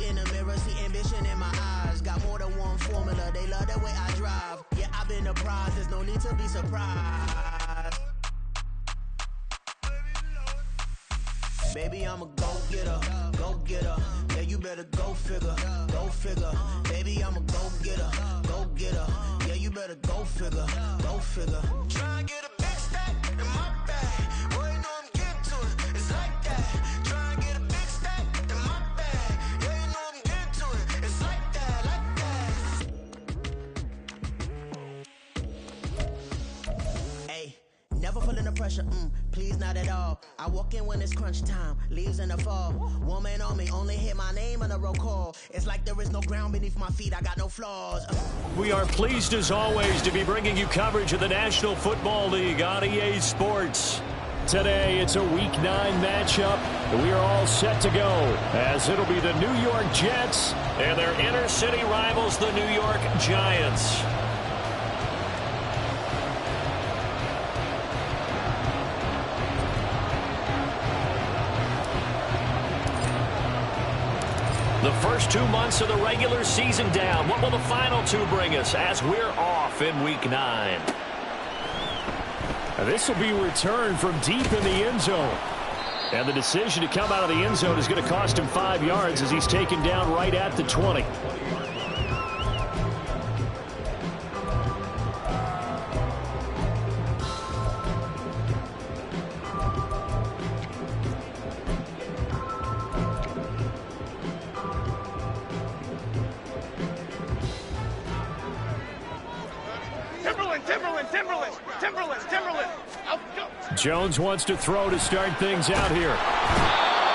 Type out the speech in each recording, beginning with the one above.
in the mirror, see ambition in my eyes. Got more than one formula, they love the way I drive. Yeah, I've been a prize, there's no need to be surprised. Baby, I'm a go-getter, go-getter. Yeah, you better go figure, go figure. Baby, I'm a go-getter, go-getter. Yeah, you better go figure, go figure. Try and get a big stack in my bag. Boy, you know I'm getting to it, it's like that. Try and get a big stack in my bag. Yeah, you know I'm getting to it, it's like that, like that. Hey, never feeling the pressure, please not at all. I walk in when it's crunch time, leaves in the fall. Woman on me, only hit my name on the roll call. It's like there is no ground beneath my feet, I got no flaws. We are pleased as always to be bringing you coverage of the National Football League on EA Sports. Today it's a Week 9 matchup. We are all set to go as it'll be the New York Jets and their inner city rivals, the New York Giants. The first 2 months of the regular season down. What will the final 2 bring us as we're off in Week 9? This will be returned from deep in the end zone. And the decision to come out of the end zone is going to cost him 5 yards as he's taken down right at the 20. Jones wants to throw to start things out here.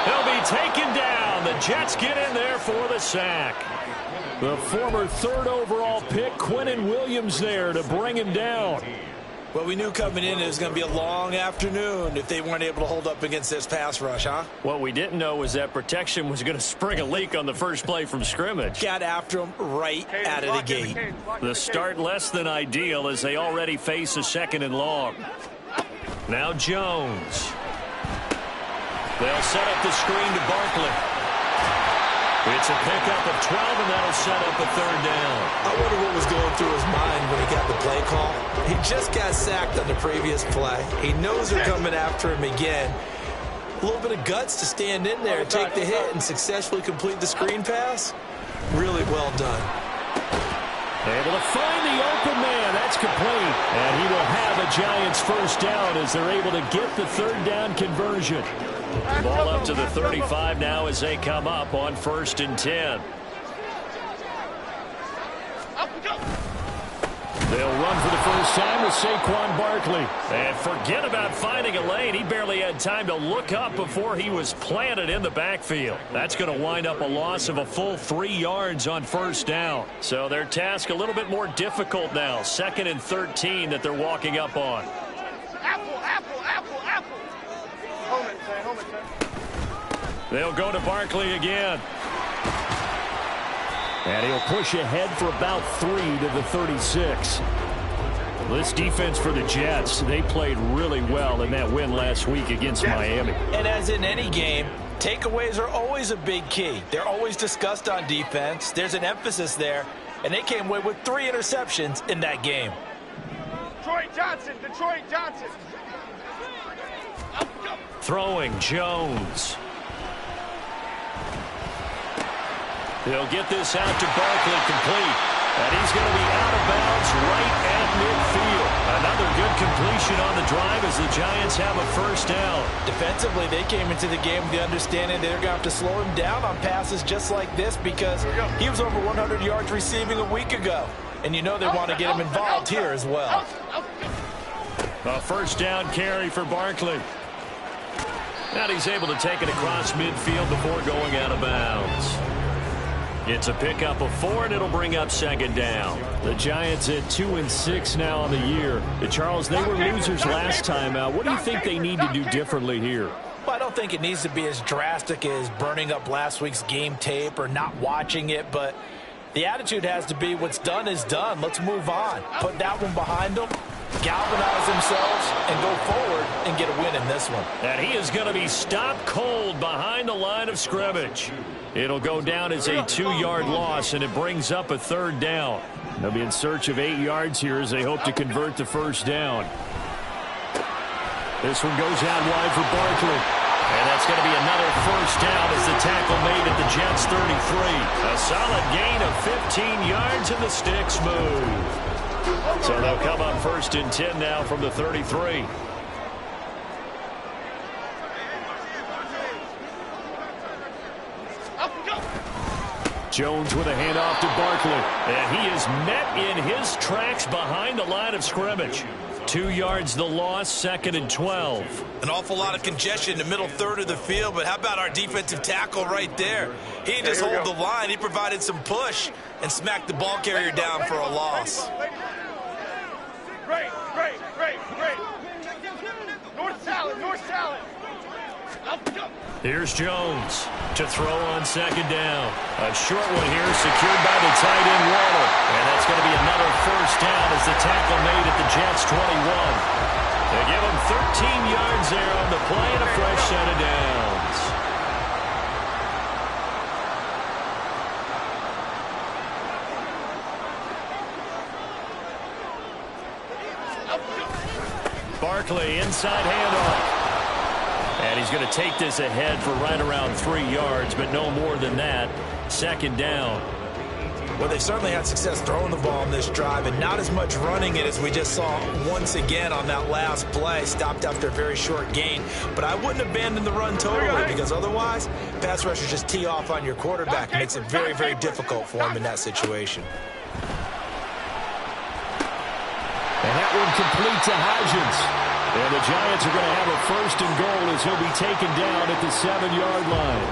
He'll be taken down. The Jets get in there for the sack. The former 3rd overall pick, Quinnen Williams, there to bring him down. Well, we knew coming in it was going to be a long afternoon if they weren't able to hold up against this pass rush, huh? What we didn't know was that protection was going to spring a leak on the first play from scrimmage. Got after him right out of the gate. The start less than ideal as they already face a 2nd and long. Now Jones. They'll set up the screen to Barkley. It's a pickup of 12, and that'll set up a 3rd down. I wonder what was going through his mind when he got the play call. He just got sacked on the previous play. He knows they're coming after him again. A little bit of guts to stand in there, take the hit, and successfully complete the screen pass. Really well done. Able to find the open man. That's complete. And he will have a Giants first down as they're able to get the 3rd down conversion. Ball up to the 35 now as they come up on 1st and 10. They'll run for the first time with Saquon Barkley. And forget about finding a lane. He barely had time to look up before he was planted in the backfield. That's going to wind up a loss of a full 3 yards on 1st down. So their task a little bit more difficult now. 2nd and 13 that they're walking up on. Hold it, sir. They'll go to Barkley again. And he'll push ahead for about 3 to the 36. This defense for the Jets, they played really well in that win last week against Miami. And as in any game, takeaways are always a big key. They're always discussed on defense. There's an emphasis there, and they came away with 3 interceptions in that game. Detroit Johnson. Throwing Jones. They'll get this out to Barkley complete. And he's going to be out of bounds right at midfield. Another good completion on the drive as the Giants have a first down. Defensively, they came into the game with the understanding they're going to have to slow him down on passes just like this because he was over 100 yards receiving a week ago. And you know they want to get him involved here as well. A first down carry for Barkley. And he's able to take it across midfield before going out of bounds. It's a pickup of 4, and it'll bring up 2nd down. The Giants at 2-6 now on the year. Charles, they were losers last time out. What do you think they need to do differently here? Well, I don't think it needs to be as drastic as burning up last week's game tape or not watching it, but the attitude has to be what's done is done. Let's move on. Put that one behind them galvanize themselves and go forward and get a win in this one. And he is going to be stopped cold behind the line of scrimmage. It'll go down as a 2-yard loss, and it brings up a 3rd down. They'll be in search of 8 yards here as they hope to convert the 1st down. This one goes out wide for Barkley. And that's going to be another 1st down as the tackle made at the Jets' 33. A solid gain of 15 yards, and the sticks move. So they'll come on 1st and 10 now from the 33. Jones with a handoff to Barkley. And he is met in his tracks behind the line of scrimmage. 2 yards the loss, 2nd and 12. An awful lot of congestion in the middle third of the field, but how about our defensive tackle right there? He didn't just hold the line. He provided some push and smacked the ball carrier down for a loss. Great. North salad. Here's Jones to throw on 2nd down. A short one here secured by the tight end Waller. And that's going to be another 1st down as the tackle made at the Jets' 21. They give him 13 yards there on the play and a fresh set of downs. Barkley inside handoff. And he's going to take this ahead for right around 3 yards, but no more than that. 2nd down. Well, they certainly had success throwing the ball on this drive and not as much running it as we just saw once again on that last play. Stopped after a very short gain. But I wouldn't abandon the run totally because otherwise, pass rushers just tee off on your quarterback. It makes it very, very difficult for him in that situation. And that one complete to Hodgins. And the Giants are going to have a 1st and goal as he'll be taken down at the 7-yard line.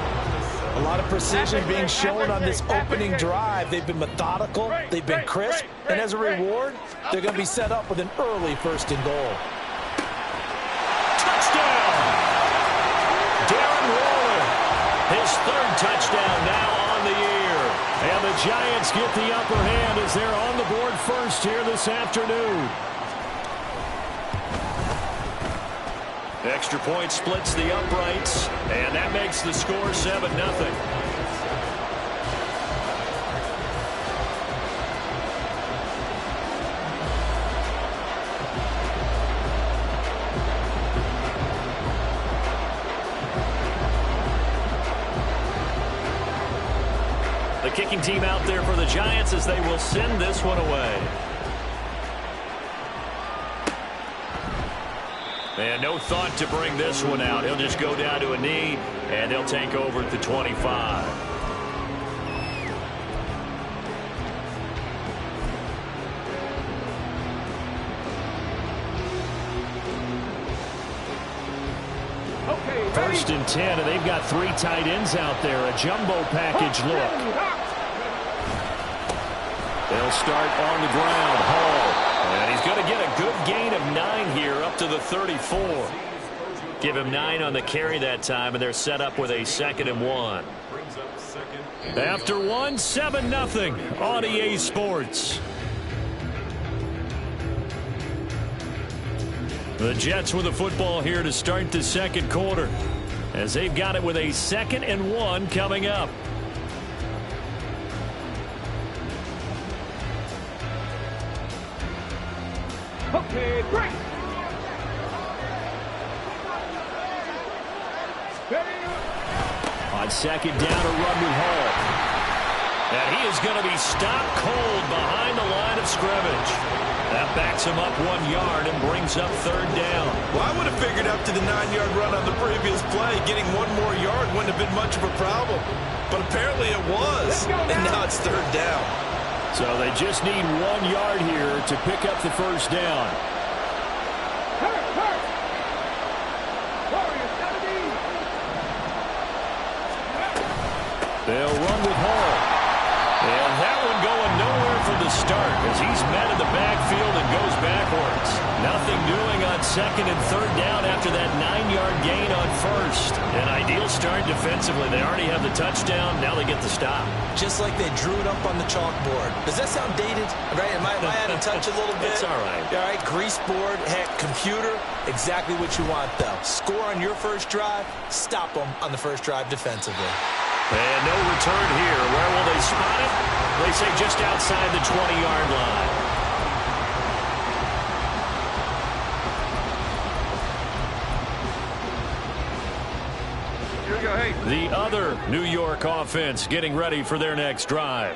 A lot of precision being shown on this opening drive. They've been methodical, they've been crisp, and as a reward, they're going to be set up with an early 1st and goal. Touchdown! Darren Waller, his 3rd touchdown now on the year. And the Giants get the upper hand as they're on the board first here this afternoon. Extra point splits the uprights, and that makes the score 7-0. The kicking team out there for the Giants as they will send this one away. And no thought to bring this one out. He'll just go down to a knee, and they'll take over at the 25. Okay, 1st and 10, and they've got 3 tight ends out there. A jumbo package look. They'll start on the ground. Hall. And he's going to get a good gain of 9 here up to the 34. Give him 9 on the carry that time, and they're set up with a 2nd and 1. After 1, 7-0 on EA Sports. The Jets with the football here to start the 2nd quarter as they've got it with a 2nd and 1 coming up. Okay, break. On 2nd down, a run with Hall. And he is going to be stopped cold behind the line of scrimmage. That backs him up 1 yard and brings up 3rd down. Well, I would have figured up to the 9-yard run on the previous play. Getting 1 more yard wouldn't have been much of a problem. But apparently it was. And now it's 3rd down. So they just need 1 yard here to pick up the 1st down. They'll run with Hall. And that one going nowhere for the start as he's met in the backfield and goes backwards. Nothing doing on second and third down after that 9-yard gain on first. An ideal start defensively. They already have the touchdown. Now they get the stop. Just like they drew it up on the chalkboard. Does that sound dated? Right? Am I out of touch a little bit? It's all right. All right, grease board, heck, computer, exactly what you want, though. Score on your first drive, stop them on the first drive defensively. And no return here. Where will they spot it? They say just outside the 20-yard line. Here we go, hey. The other New York offense getting ready for their next drive.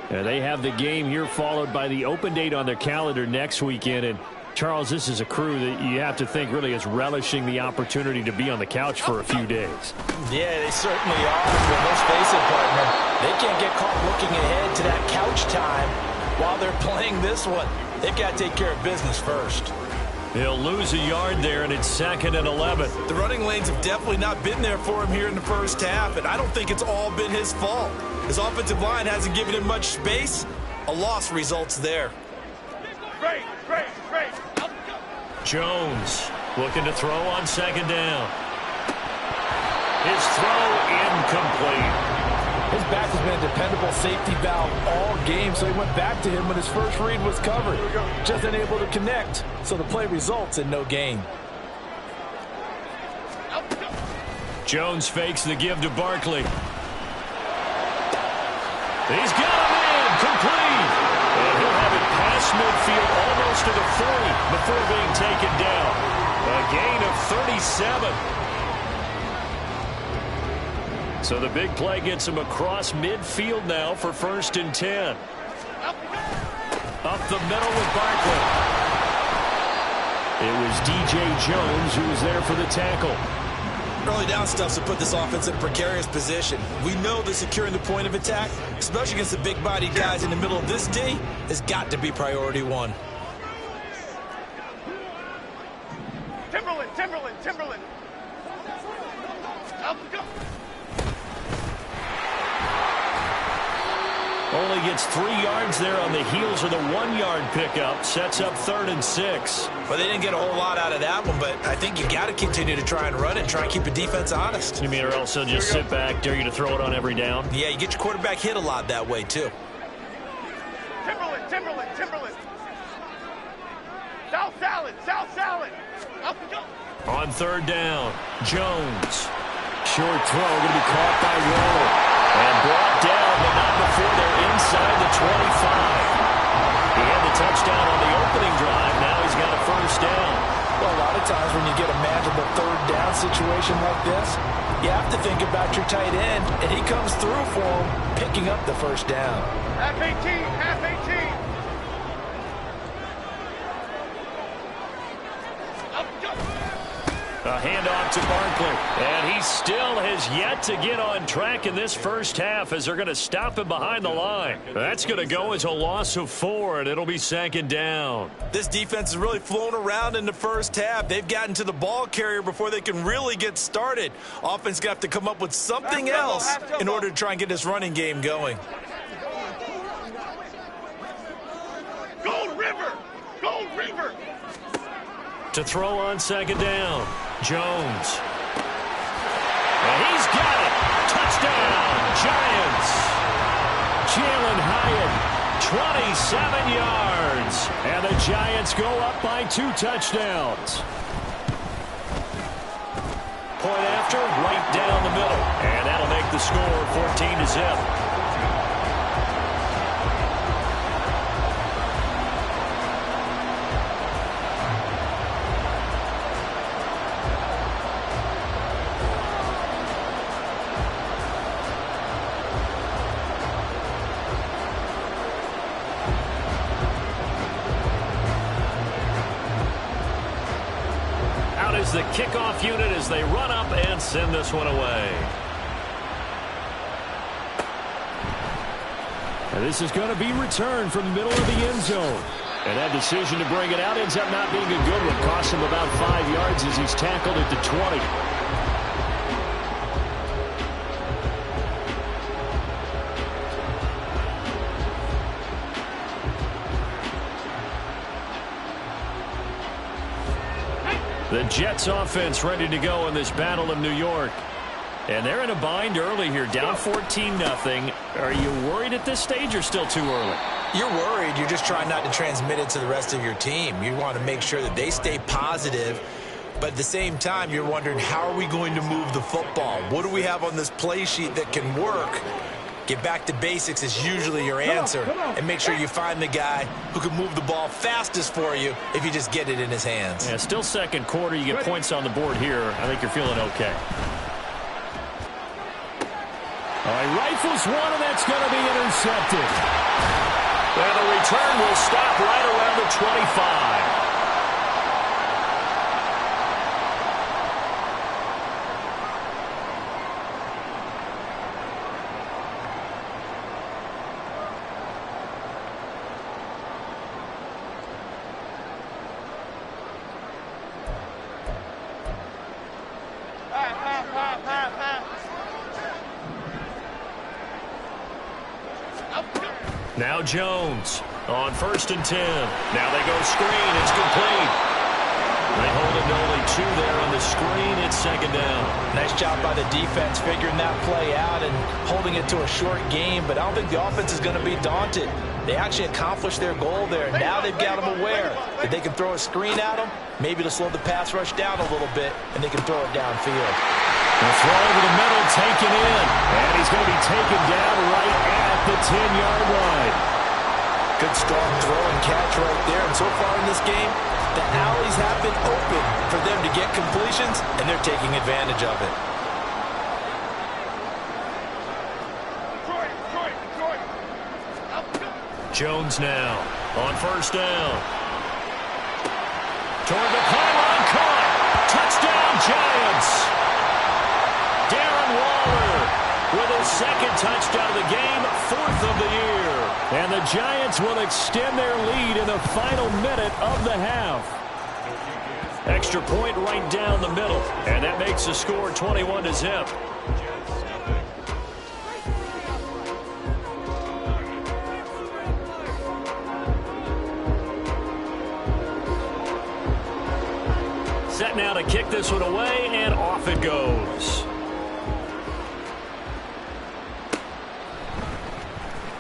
And they have the game here followed by the open date on their calendar next weekend. And Charles, this is a crew that you have to think really is relishing the opportunity to be on the couch for a few days. Yeah, they certainly are. But let's face it, partner, they can't get caught looking ahead to that couch time while they're playing this one. They've got to take care of business first. He'll lose a yard there, and it's 2nd and 11. The running lanes have definitely not been there for him here in the first half, and I don't think it's all been his fault. His offensive line hasn't given him much space. A loss results there. Great. Jones looking to throw on 2nd down. His throw incomplete. His back has been a dependable safety valve all game, so he went back to him when his first read was covered. Just unable to connect, so the play results in no gain. Jones fakes the give to Barkley. He's got a man complete. And he'll have it past midfield almost to the 40 before being taken down. A gain of 37. So the big play gets him across midfield now for 1st and 10. Up the middle with Barkley. It was DJ Jones who was there for the tackle. Early down stuffs to put this offense in a precarious position. We know that securing the point of attack, especially against the big-bodied guys in the middle of this D, has got to be priority one. Timberland. Up we go. Only gets 3 yards there on the heels of the 1-yard pickup. Sets up 3rd and 6. Well, they didn't get a whole lot out of that one, but I think you got to continue to try and run it and try and keep the defense honest. You mean, or else they'll just sit back, dare you to throw it on every down? Yeah, you get your quarterback hit a lot that way, too. Timberland. South salad. Up we go. On 3rd down, Jones. Short throw, going to be caught by Rolle. And brought down, but not before they're inside the 25. He had the touchdown on the opening drive. Now he's got a 1st down. Well, a lot of times when you get a manageable 3rd down situation like this, you have to think about your tight end, and he comes through for him, picking up the 1st down. Half 18. Up we go. A handoff to Barkley. And he still has yet to get on track in this first half as they're going to stop him behind the line. That's going to go as a loss of 4, and it'll be 2nd down. This defense is really flown around in the first half. They've gotten to the ball carrier before they can really get started. Offense got to come up with something else in order to try and get this running game going. Gold River. To throw on 2nd down, Jones. And he's got it. Touchdown, Giants. Jalen Hyatt, 27 yards. And the Giants go up by 2 touchdowns. Point after, right down the middle. And that'll make the score 14-0. The kickoff unit as they run up and send this one away. And this is going to be returned from the middle of the end zone. And that decision to bring it out ends up not being a good one. Costs him about 5 yards as he's tackled at the 20. The Jets offense ready to go in this battle of New York. And they're in a bind early here, down 14-0. Are you worried at this stage or still too early? You're worried. You're just trying not to transmit it to the rest of your team. You want to make sure that they stay positive. But at the same time, you're wondering, how are we going to move the football? What do we have on this play sheet that can work? Get back to basics is usually your answer. And make sure you find the guy who can move the ball fastest for you if you just get it in his hands. Yeah, still second quarter. You get points on the board here. I think you're feeling okay. All right, rifles one, and that's going to be intercepted. And the return will stop right around the 25. Now Jones on 1st and 10. Now they go screen. It's complete. They hold it to only 2 there on the screen. It's 2nd down. Nice job by the defense figuring that play out and holding it to a short game, but I don't think the offense is going to be daunted. They actually accomplished their goal there. Now they've got them aware that they can throw a screen at them, maybe to slow the pass rush down a little bit, and they can throw it downfield. The throw over the middle, taken in. And he's going to be taken down right at the 10-yard line. Good strong throw and catch right there. And so far in this game, the alleys have been open for them to get completions, and they're taking advantage of it. Jones now on 1st down. Toward the pylon, caught. Touchdown, Giants. Darren Waller with his 2nd touchdown of the game, 4th of the year. And the Giants will extend their lead in the final minute of the half. Extra point right down the middle, and that makes the score 21-0. Set now to kick this one away, and off it goes.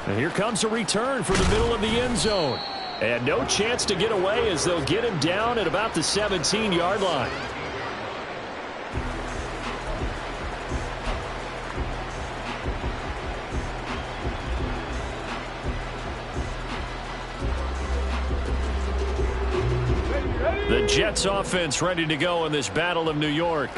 And here comes a return for the middle of the end zone. And no chance to get away as they'll get him down at about the 17-yard line. The Jets offense ready to go in this battle of New York.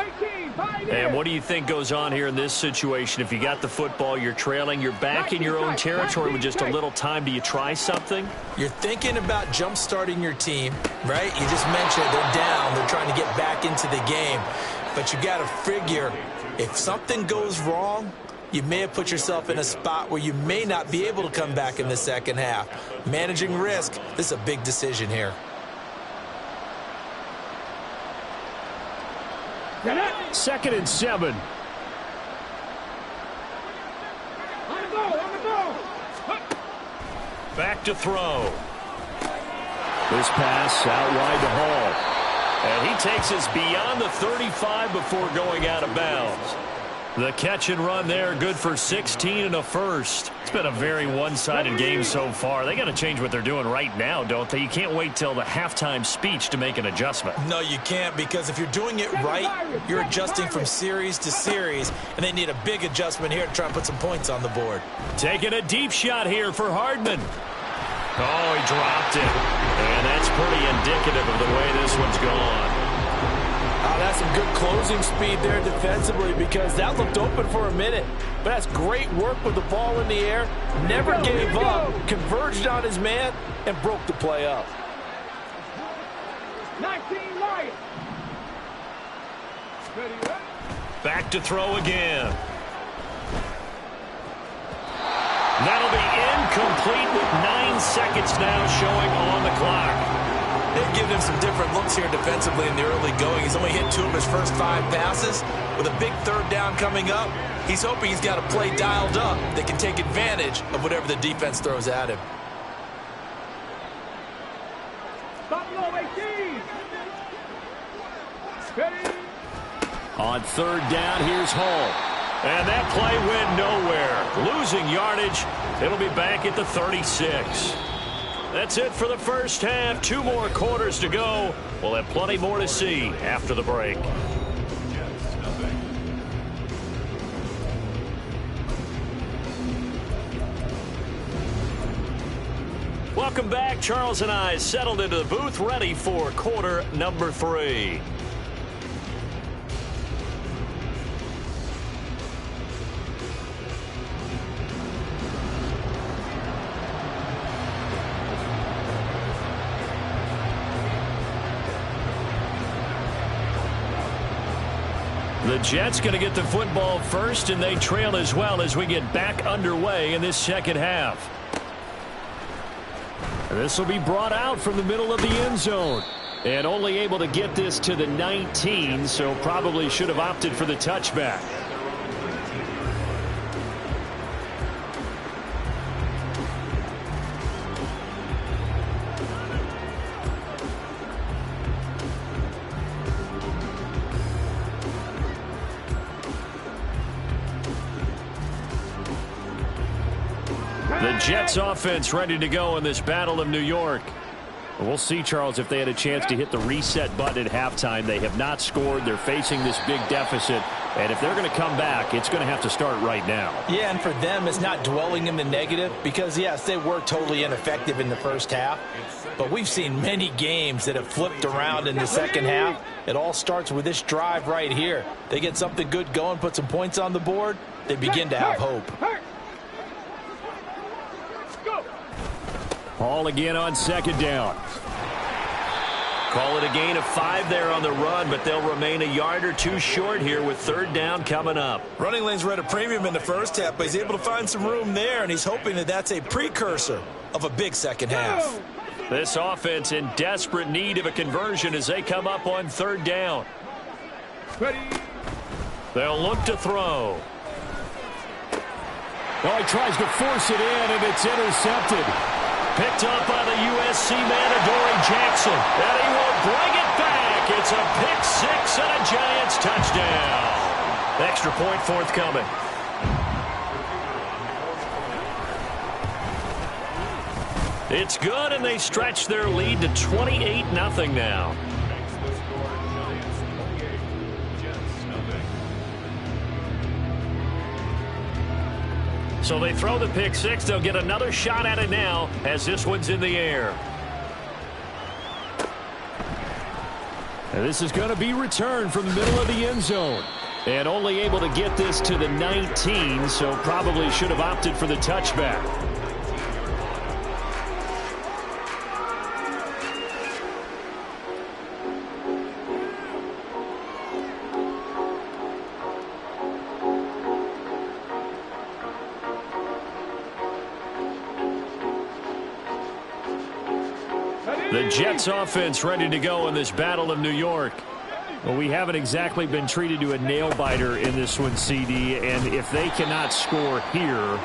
And what do you think goes on here in this situation? If you got the football, you're trailing, you're back in your own territory with just a little time. Do you try something? You're thinking about jump-starting your team, right? You just mentioned they're down. They're trying to get back into the game. But you got to figure, if something goes wrong, you may have put yourself in a spot where you may not be able to come back in the second half. Managing risk, this is a big decision here. 2nd and 7. Back to throw. This pass out wide to Hall. And he takes us beyond the 35 before going out of bounds. The catch and run there, good for 16 and a first. It's been a very one-sided game so far. They got to change what they're doing right now, don't they? You can't wait till the halftime speech to make an adjustment. No, you can't, because if you're doing it right, you're adjusting from series to series, and they need a big adjustment here to try and put some points on the board. Taking a deep shot here for Hardman. Oh, he dropped it. And that's pretty indicative of the way this one's gone. That's some good closing speed there defensively, because that looked open for a minute. But that's great work with the ball in the air. Never gave up, converged on his man, and broke the play up. 19 Lions. Back to throw again. That'll be incomplete with 9 seconds now showing on the clock. They've given him some different looks here defensively in the early going. He's only hit 2 of his first 5 passes. With a big 3rd down coming up, he's hoping he's got a play dialed up that can take advantage of whatever the defense throws at him. On third down, here's Hall. And that play went nowhere. Losing yardage. It'll be back at the 36. That's it for the first half. 2 more quarters to go. We'll have plenty more to see after the break. Welcome back. Charles and I settled into the booth, ready for quarter number 3. The Jets going to get the football first, and they trail as well as we get back underway in this second half. This will be brought out from the middle of the end zone. And only able to get this to the 19, so probably should have opted for the touchback. The Jets offense ready to go in this Battle of New York. We'll see, Charles, if they had a chance to hit the reset button at halftime. They have not scored. They're facing this big deficit. And if they're going to come back, it's going to have to start right now. Yeah, and for them, it's not dwelling in the negative because, yes, they were totally ineffective in the first half. But we've seen many games that have flipped around in the second half. It all starts with this drive right here. They get something good going, put some points on the board, they begin to have hope. Hall again on second down. Call it a gain of 5 there on the run, but they'll remain a yard or 2 short here with third down coming up. Running lanes were at a premium in the first half, but he's able to find some room there, and he's hoping that that's a precursor of a big second half. This offense in desperate need of a conversion as they come up on third down. They'll look to throw. Well, he tries to force it in, and it's intercepted. Picked up by the USC man, Adoree Jackson. And he will bring it back. It's a pick 6 and a Giants touchdown. Extra point forthcoming. It's good, and they stretch their lead to 28-0 now. So they throw the pick 6. They'll get another shot at it now as this one's in the air. And this is going to be returned from the middle of the end zone. And only able to get this to the 19, so probably should have opted for the touchback. The Jets offense ready to go in this Battle of New York. Well, we haven't exactly been treated to a nail-biter in this one, CD, and if they cannot score here,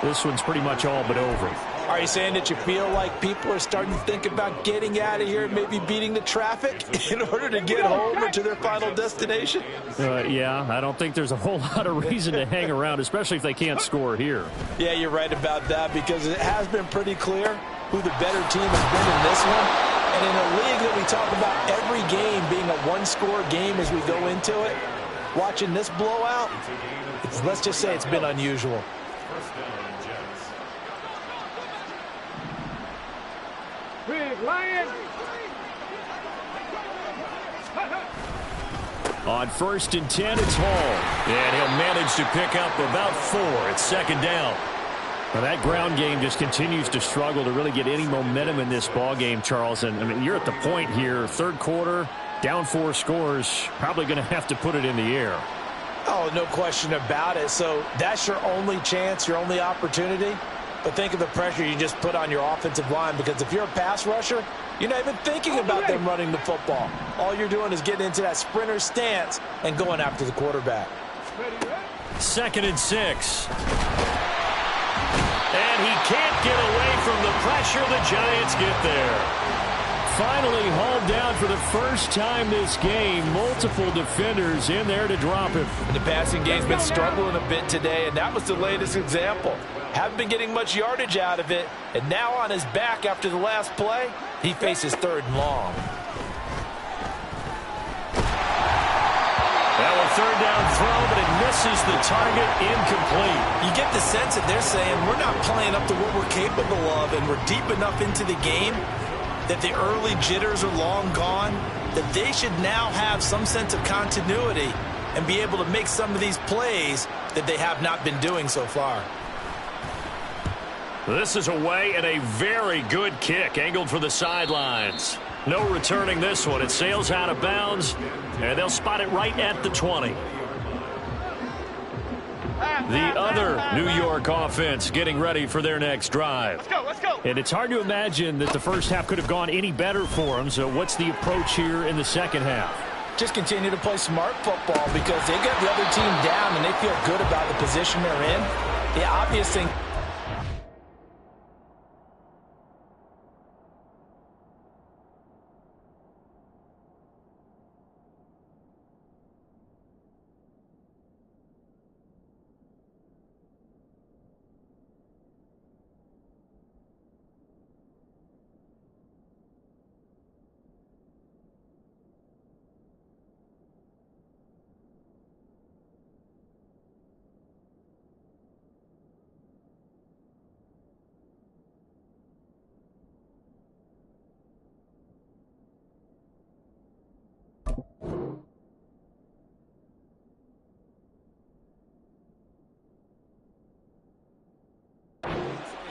this one's pretty much all but over. Are you saying that you feel like people are starting to think about getting out of here and maybe beating the traffic in order to get home or to their final destination? Yeah, I don't think there's a whole lot of reason to hang around, especially if they can't score here. Yeah, you're right about that because it has been pretty clear who the better team has been in this one. And in a league that we talk about every game being a one-score game as we go into it, watching this blowout, let's just say it's been unusual. On 1st and 10, it's Hall. And he'll manage to pick up about 4 at second down. Well, that ground game just continues to struggle to really get any momentum in this ball game, Charles. And, I mean, you're at the point here, third quarter, down 4 scores, probably going to have to put it in the air. Oh, no question about it. So that's your only chance, your only opportunity. But think of the pressure you just put on your offensive line, because if you're a pass rusher, you're not even thinking about them running the football. All you're doing is getting into that sprinter stance and going after the quarterback. 2nd and 6. And he can't get away from the pressure. The Giants get there. finally hauled down for the first time this game. Multiple defenders in there to drop him. The passing game's been struggling a bit today, and that was the latest example. Haven't been getting much yardage out of it, and now on his back after the last play, he faces 3rd and long. Now a 3rd down throw, but it misses the target, incomplete. You get the sense that they're saying we're not playing up to what we're capable of, and we're deep enough into the game that the early jitters are long gone, that they should now have some sense of continuity and be able to make some of these plays that they have not been doing so far. This is away and a very good kick, angled for the sidelines. No returning this one. It sails out of bounds, and they'll spot it right at the 20. The other New York offense getting ready for their next drive. Let's go, let's go. And it's hard to imagine that the first half could have gone any better for them. So what's the approach here in the second half? Just continue to play smart football because they got the other team down and they feel good about the position they're in. The obvious thing.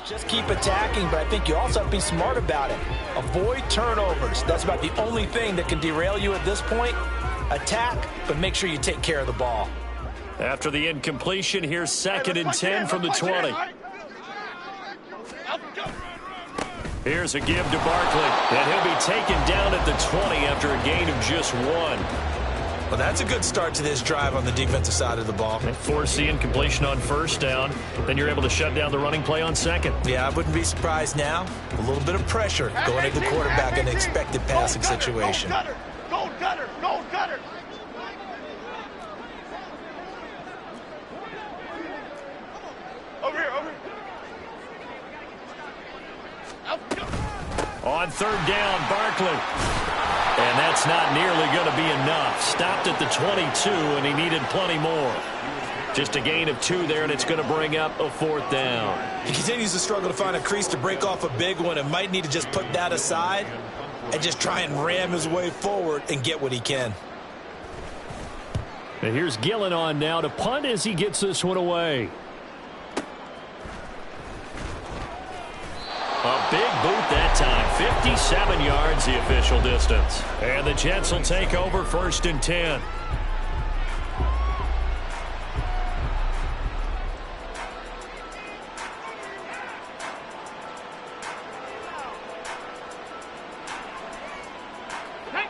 Just keep attacking, but I think you also have to be smart about it. Avoid turnovers. That's about the only thing that can derail you at this point. Attack, but make sure you take care of the ball. After the incompletion, here's 2nd and 10 from the 20. Here's a give to Barkley, and he'll be taken down at the 20 after a gain of just 1. Well, that's a good start to this drive on the defensive side of the ball. Force the incompletion on 1st down. Then you're able to shut down the running play on 2nd. Yeah, I wouldn't be surprised now. A little bit of pressure going at the quarterback in an expected passing situation. Go gutter, go gutter. Over here, over here. On 3rd down, Barkley. And that's not nearly going to be enough. Stopped at the 22, and he needed plenty more. Just a gain of 2 there, and it's going to bring up a 4th down. He continues to struggle to find a crease to break off a big one and might need to just put that aside and just try and ram his way forward and get what he can. And here's Gillen on now to punt as he gets this one away. A big boot that time. 57 yards the official distance. And the Jets will take over 1st and 10.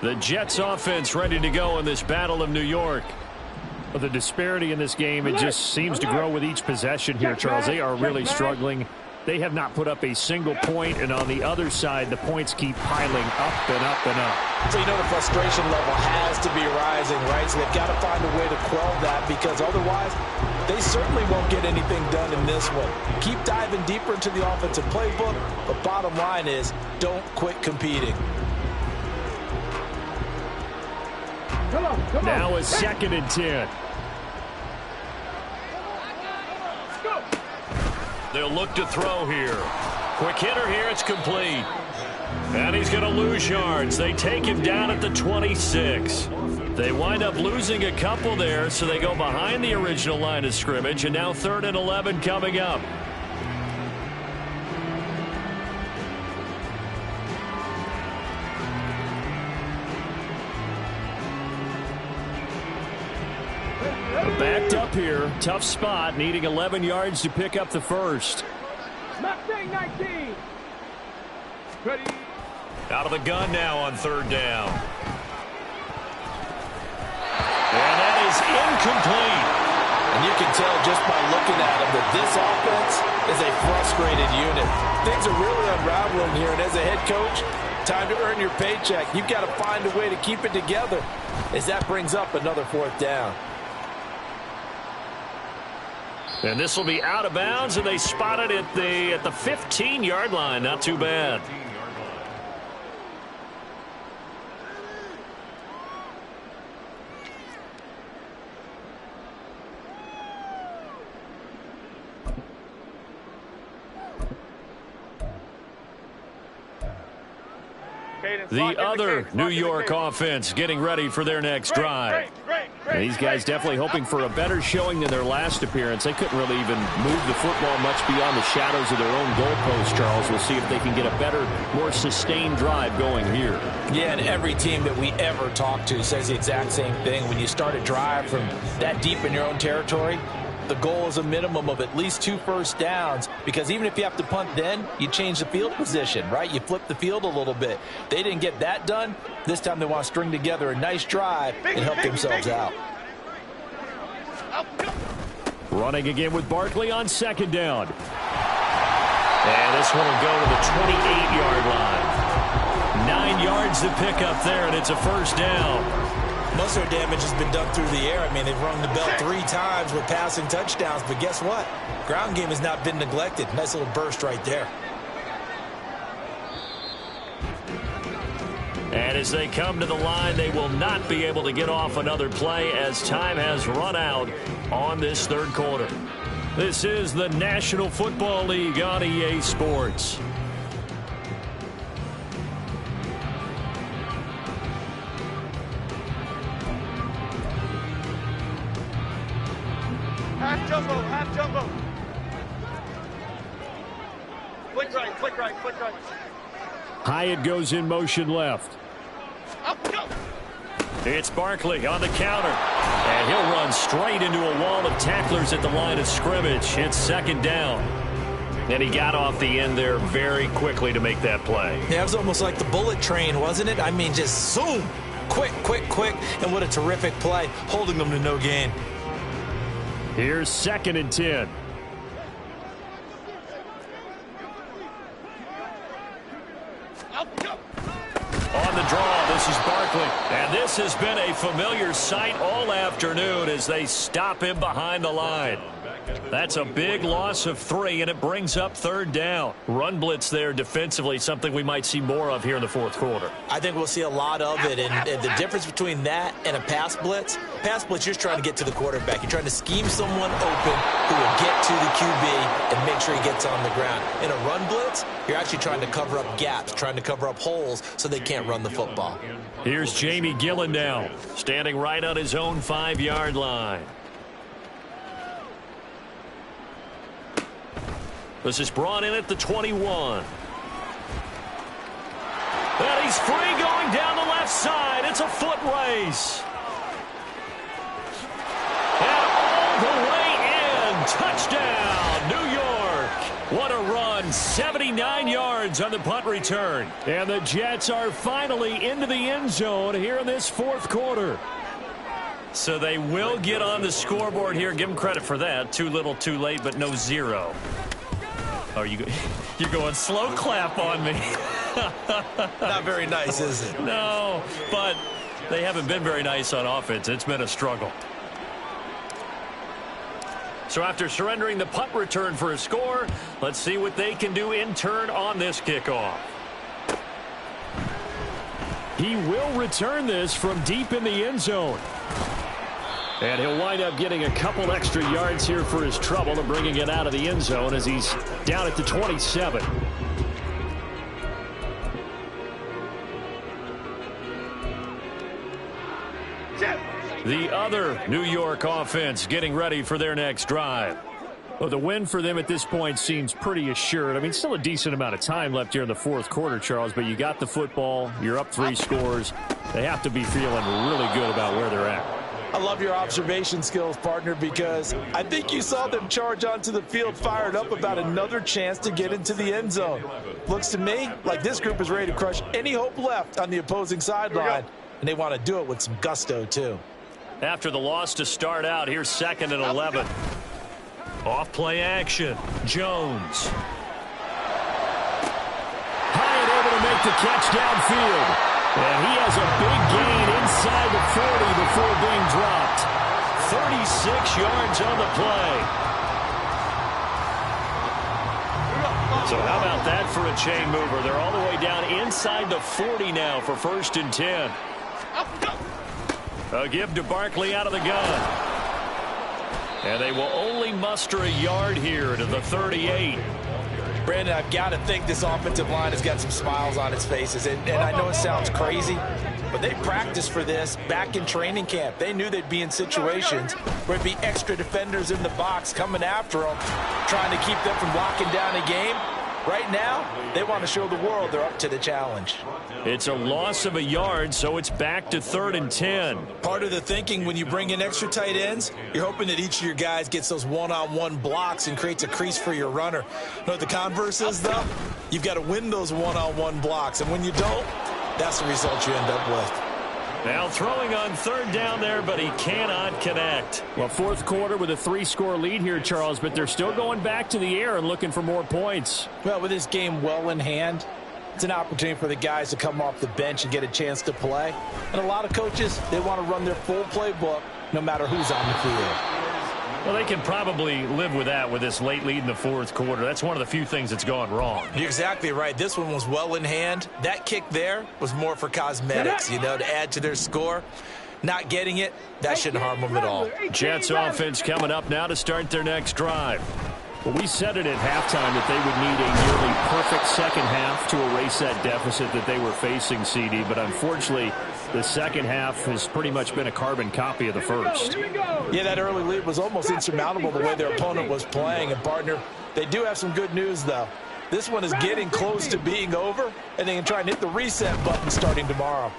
The Jets offense ready to go in this Battle of New York. But the disparity in this game, it just seems to grow with each possession here, Charles. They are really struggling. They have not put up a single point, and on the other side, the points keep piling up and up and up. So you know the frustration level has to be rising, right? So they've got to find a way to quell that because otherwise they certainly won't get anything done in this one. Keep diving deeper into the offensive playbook, but bottom line is don't quit competing. Come on. Now a 2nd and 10. They'll look to throw here. Quick hitter here. It's complete. And he's going to lose yards. They take him down at the 26. They wind up losing a couple there, so they go behind the original line of scrimmage, and now 3rd and 11 coming up. Backed up here. Tough spot. Needing 11 yards to pick up the first. Mustang 19. Ready. Out of the gun now on 3rd down. And that is incomplete. And you can tell just by looking at him that this offense is a frustrated unit. Things are really unraveling here, and as a head coach, Time to earn your paycheck. You've got to find a way to keep it together as that brings up another 4th down. And this will be out of bounds, and they spot it at the 15-yard line. Not too bad. The other New York offense getting ready for their next drive. And these guys definitely hoping for a better showing than their last appearance. They couldn't really even move the football much beyond the shadows of their own goalpost, Charles. We'll see if they can get a better, more sustained drive going here. Yeah, and every team that we ever talk to says the exact same thing. When you start a drive from that deep in your own territory, the goal is a minimum of at least 2 first downs, because even if you have to punt then, you change the field position, right? You flip the field a little bit. They didn't get that done. This time they want to string together a nice drive and help themselves out. Running again with Barkley on 2nd down. And this one will go to the 28-yard line. 9 yards to pick up there, and it's a 1st down. Most of their damage has been done through the air. I mean, they've rung the bell 3 times with passing touchdowns, but guess what? Ground game has not been neglected. Nice little burst right there. And as they come to the line, they will not be able to get off another play as time has run out on this 3rd quarter. This is the National Football League on EA Sports. Half jumbo, half jumbo. Flick right, flick right, flick right. Hyatt goes in motion left. Up, go. It's Barkley on the counter. And he'll run straight into a wall of tacklers at the line of scrimmage. It's 2nd down. And he got off the end there very quickly to make that play. Yeah, it was almost like the bullet train, wasn't it? I mean, just zoom. Quick, quick, quick. And what a terrific play, holding them to no gain. Here's 2nd and 10. On the draw, this is Barkley. And this has been a familiar sight all afternoon as they stop him behind the line. That's a big loss of 3, and it brings up 3rd down. Run blitz there defensively, something we might see more of here in the 4th quarter. I think we'll see a lot of it, and the difference between that and a pass blitz, you're just trying to get to the quarterback. You're trying to scheme someone open who will get to the QB and make sure he gets on the ground. In a run blitz, you're actually trying to cover up gaps, trying to cover up holes so they can't run the football. Here's Jamie Gillen now, standing right on his own 5-yard line. This is brought in at the 21. And he's free going down the left side. It's a foot race. And all the way in. Touchdown, New York. What a run. 79 yards on the punt return. And the Jets are finally into the end zone here in this 4th quarter. So they will get on the scoreboard here. Give them credit for that. Too little, too late, but no 0. Oh, you're going slow clap on me. Not very nice, is it? No, but they haven't been very nice on offense. It's been a struggle. So after surrendering the punt return for a score, let's see what they can do in turn on this kickoff. He will return this from deep in the end zone. And he'll wind up getting a couple extra yards here for his trouble and bringing it out of the end zone as he's down at the 27. The other New York offense getting ready for their next drive. Well, the win for them at this point seems pretty assured. I mean, still a decent amount of time left here in the 4th quarter, Charles, but you got the football. You're up 3 scores. They have to be feeling really good about where they're at. I love your observation skills, partner, because I think you saw them charge onto the field fired up about another chance to get into the end zone. Looks to me like this group is ready to crush any hope left on the opposing sideline, and they want to do it with some gusto, too. After the loss to start out, here's 2nd and 11. Off play action. Jones. Hyatt able to make to catch downfield. And he has a big gain inside the 40 before being dropped. 36 yards on the play. So how about that for a chain mover? They're all the way down inside the 40 now for 1st and 10. A give to Barkley out of the gun. And they will only muster a yard here to the 38. Brandon, I've got to think this offensive line has got some smiles on its faces. And I know it sounds crazy, but they practiced for this back in training camp. They knew they'd be in situations where it'd be extra defenders in the box coming after them, trying to keep them from locking down a game. Right now, they want to show the world they're up to the challenge. It's a loss of a yard, so it's back to 3rd and 10. Part of the thinking when you bring in extra tight ends, you're hoping that each of your guys gets those one-on-one blocks and creates a crease for your runner. You know what the converse is, though? You've got to win those one-on-one blocks, and when you don't, that's the result you end up with. Now throwing on 3rd down there, but he cannot connect. Well, 4th quarter with a 3-score lead here, Charles, but they're still going back to the air and looking for more points. Well, with this game well in hand, it's an opportunity for the guys to come off the bench and get a chance to play. And a lot of coaches, they want to run their full playbook no matter who's on the field. Well, they can probably live with that with this late lead in the 4th quarter. That's one of the few things that's gone wrong. You're exactly right. This one was well in hand. That kick there was more for cosmetics, you know, to add to their score. Not getting it, that shouldn't harm them at all. Jets offense coming up now to start their next drive. Well, we said it at halftime that they would need a nearly perfect second half to erase that deficit that they were facing, CD. But unfortunately, the second half has pretty much been a carbon copy of the first. Yeah, that early lead was almost insurmountable the way their opponent was playing. And, partner, they do have some good news, though. This one is getting close to being over, and they can try and hit the reset button starting tomorrow.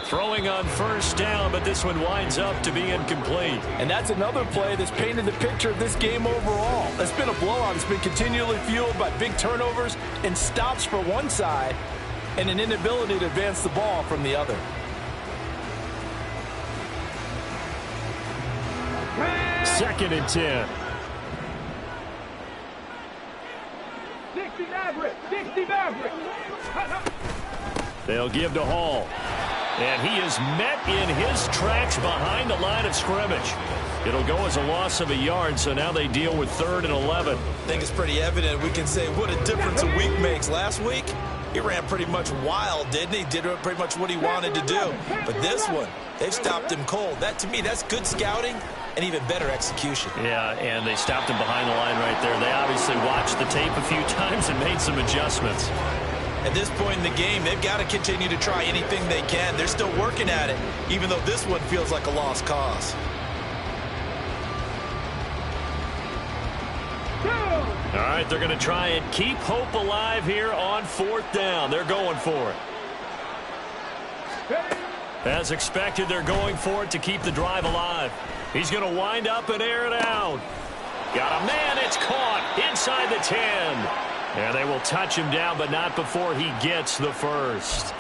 Throwing on 1st down, but this one winds up to be incomplete. And that's another play that's painted the picture of this game overall. It's been a blowout. It's been continually fueled by big turnovers and stops for one side and an inability to advance the ball from the other. Second and 10. 60 Maverick! 60 Maverick! They'll give to Hall. And he is met in his tracks behind the line of scrimmage. It'll go as a loss of a yard, so now they deal with 3rd and 11. I think it's pretty evident. We can say what a difference a week makes. Last week, he ran pretty much wild, didn't he? Did pretty much what he wanted to do. But this one, they've stopped him cold. That, to me, that's good scouting and even better execution. Yeah, and they stopped him behind the line right there. They obviously watched the tape a few times and made some adjustments. At this point in the game, they've got to continue to try anything they can. They're still working at it, even though this one feels like a lost cause. All right, they're going to try and keep hope alive here on 4th down. They're going for it. As expected, they're going for it to keep the drive alive. He's going to wind up and air it out. Got a man. It's caught inside the 10. And they will touch him down, but not before he gets the first.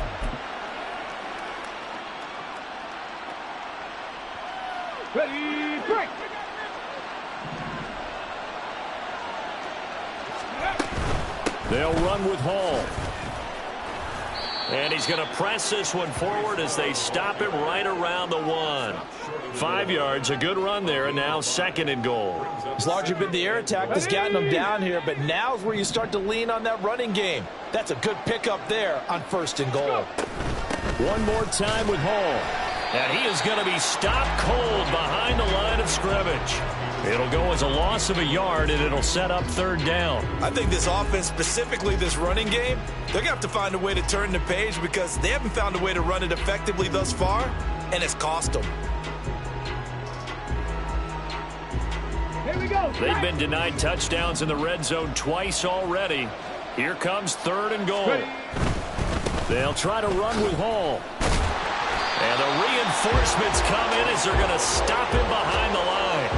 Ready, break! They'll run with Hall. And he's going to press this one forward as they stop him right around the 1. 5 yards, a good run there, and now 2nd and goal. It's largely been the air attack that's gotten them down here, but now's where you start to lean on that running game. That's a good pickup there on 1st and goal. One more time with Hall. And he is going to be stopped cold behind the line of scrimmage. It'll go as a loss of a yard, and it'll set up 3rd down. I think this offense, specifically this running game, they're going to have to find a way to turn the page because they haven't found a way to run it effectively thus far, and it's cost them. Here we go! They've been denied touchdowns in the red zone twice already. Here comes 3rd and goal. They'll try to run with Hall. And the reinforcements come in as they're going to stop him behind the line.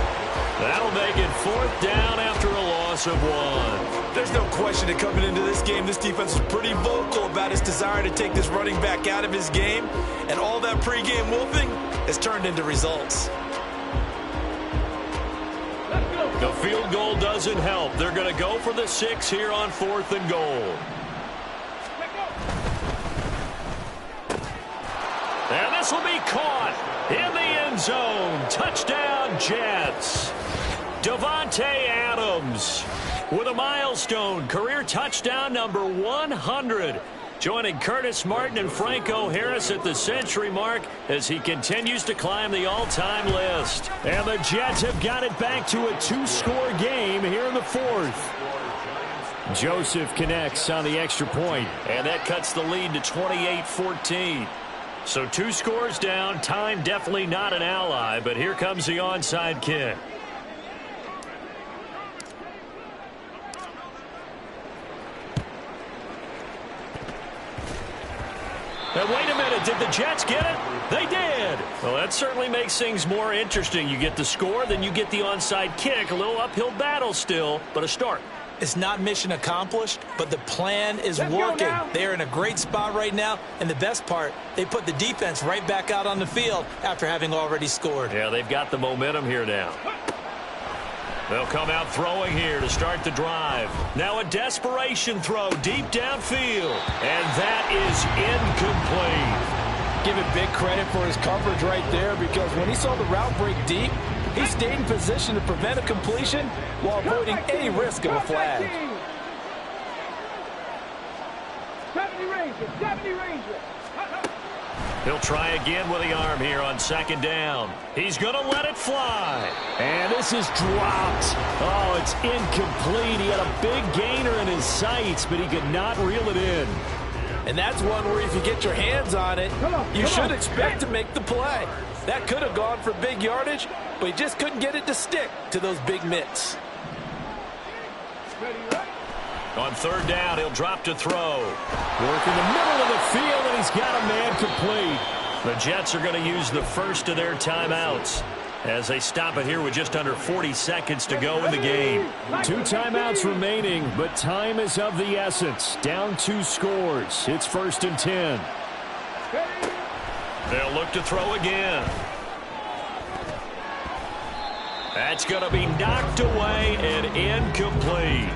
That'll make it 4th down after a loss of 1. There's no question that coming into this game, this defense was pretty vocal about its desire to take this running back out of his game. And all that pregame wolfing has turned into results. The field goal doesn't help. They're going to go for the 6 here on 4th and goal. This will be caught in the end zone. Touchdown, Jets. Davante Adams with a milestone career touchdown number 100. Joining Curtis Martin and Franco Harris at the century mark as he continues to climb the all-time list. And the Jets have got it back to a 2-score game here in the fourth. Joseph connects on the extra point, and that cuts the lead to 28-14. So 2 scores down. Time definitely not an ally, but here comes the onside kick. And wait a minute, did the Jets get it? They did. Well, that certainly makes things more interesting. You get the score, then you get the onside kick. A little uphill battle still, but a start. It's not mission accomplished, but the plan is working. They're in a great spot right now, and the best part, they put the defense right back out on the field after having already scored. Yeah, they've got the momentum here now. They'll come out throwing here to start the drive. Now a desperation throw deep downfield. And that is incomplete. Give it big credit for his coverage right there, because when he saw the route break deep, he stayed in position to prevent a completion while avoiding any risk of a flag. 70 Rangers, 70 Rangers. He'll try again with the arm here on second down. He's going to let it fly. And this is dropped. Oh, it's incomplete. He had a big gainer in his sights, but he could not reel it in. And that's one where if you get your hands on it, you should expect to make the play. That could have gone for big yardage, but he just couldn't get it to stick to those big mitts. On third down, he'll drop to throw. Work in the middle of the field, and he's got a man complete. The Jets are going to use the first of their timeouts as they stop it here with just under 40 seconds to go in the game. 2 timeouts remaining, but time is of the essence. Down 2 scores. It's 1st and 10. They'll look to throw again. That's going to be knocked away and incomplete.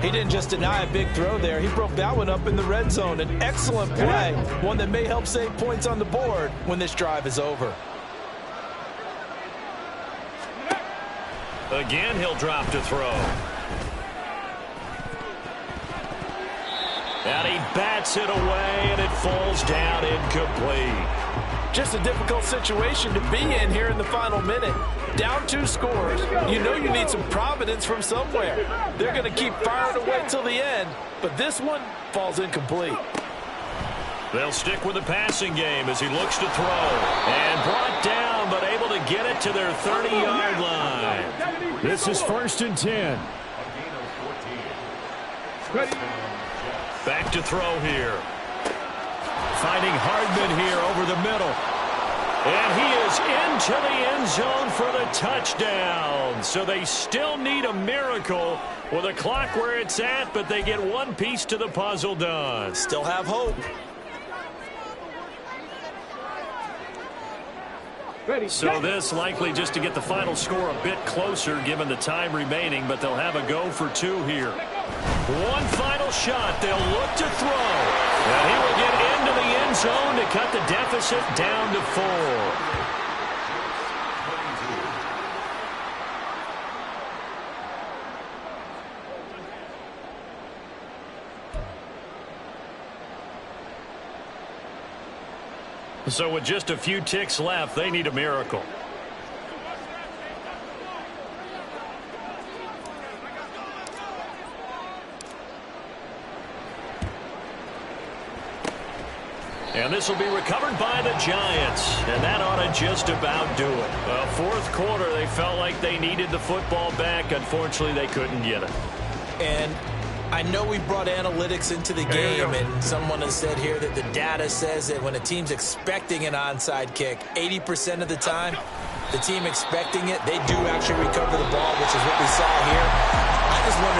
He didn't just deny a big throw there. He broke that one up in the red zone. An excellent play, one that may help save points on the board when this drive is over. Again, he'll drop to throw. And he bats it away, and it falls down incomplete. Just a difficult situation to be in here in the final minute. Down 2 scores. You know you need some providence from somewhere. They're going to keep firing away till the end, but this one falls incomplete. They'll stick with the passing game as he looks to throw. And brought down, but able to get it to their 30-yard line. This is 1st and 10. Back to throw here. Finding Hardman here over the middle. And he is into the end zone for the touchdown. So they still need a miracle with a clock where it's at, but they get one piece to the puzzle done. Still have hope. So this likely just to get the final score a bit closer given the time remaining, but they'll have a go for 2 here. One final shot. They'll look to throw. And he will get into the end zone to cut the deficit down to 4. So with just a few ticks left, they need a miracle. And this will be recovered by the Giants. And that ought to just about do it. Well, 4th quarter, they felt like they needed the football back. Unfortunately, they couldn't get it. And I know we brought analytics into the game, and someone has said here that the data says that when a team's expecting an onside kick, 80% of the time, the team expecting it, they do actually recover the ball, which is what we saw here. I just wonder